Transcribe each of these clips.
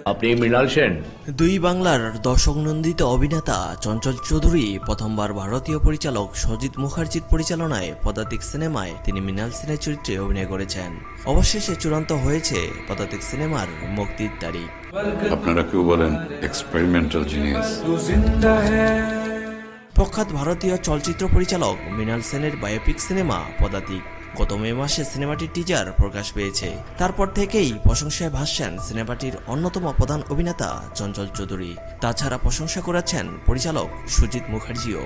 আপনি মৃণাল সেন? দুই বাংলার দর্শক নন্দিত অভিনেতা চঞ্চল চৌধুরী প্রথমবার ভারতীয় পরিচালক সজিত মুখার্জির পরিচালনায় পদাতিক সিনেমায় তিনি মৃণাল সেনের চরিত্রে অভিনয় করেছেন। অবশেষে চূড়ান্ত হয়েছে পদাতিক সিনেমার মুক্তির তারিখ। আপনারা কেউ বলেন এক্সপেরিমেন্টাল জিনিয়াস। প্রখ্যাত ভারতীয় চলচ্চিত্র পরিচালক মৃণাল সেনের বায়োপিক সিনেমা পদাতিক গত মে মাসে সিনেমাটির টিজার প্রকাশ পেয়েছে। তারপর থেকেই প্রশংসায় ভাসছেন সিনেমাটির অন্যতম প্রধান অভিনেতা চঞ্চল চৌধুরী। তাছাড়া প্রশংসা করেছেন পরিচালক সুজিত মুখার্জিও।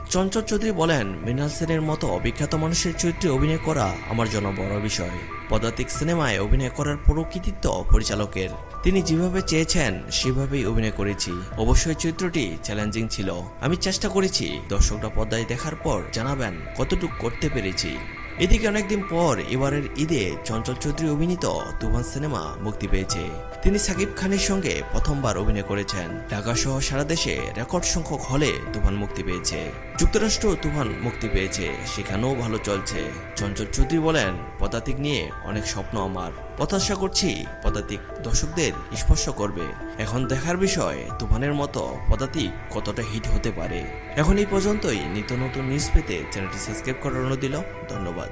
চঞ্চল চৌধুরী বলেন, মৃণাল সেনের মতো বিখ্যাত মানুষের চরিত্রে অভিনয় করা আমার জন্য বড় বিষয়। পদাতিক সিনেমায় অভিনয় করার পুরো কৃতিত্ব পরিচালকের। তিনি যেভাবে চেয়েছেন সেভাবেই অভিনয় করেছি। অবশ্যই চরিত্রটি চ্যালেঞ্জিং ছিল। আমি চেষ্টা করেছি, দর্শকরা পর্দায় দেখার পর জানাবেন কতটুকু করতে পেরেছি। এদিকে অনেকদিন পর এবারের ঈদে চঞ্চল চৌধুরী অভিনীত তুফান সিনেমা মুক্তি পেয়েছে। তিনি সাকিব খানের সঙ্গে প্রথমবার অভিনয় করেছেন। ঢাকা সহ সারা দেশে রেকর্ড সংখ্যক হলে তুফান মুক্তি পেয়েছে। যুক্তরাষ্ট্র তুফান মুক্তি পেয়েছে, সেখানেও ভালো চলছে। চঞ্চল চৌধুরী বলেন, পদাতিক নিয়ে অনেক স্বপ্ন আমার। প্রত্যাশা করছি পদাতিক দর্শকদের স্পর্শ করবে। এখন দেখার বিষয় তুফানের মতো পদাতিক কতটা হিট হতে পারে। এখন এই পর্যন্তই। নিত্য নতুন নিউজ পেতে চ্যানেলটি সাবস্ক্রাইব করার অনুরোধ দিল। ধন্যবাদ।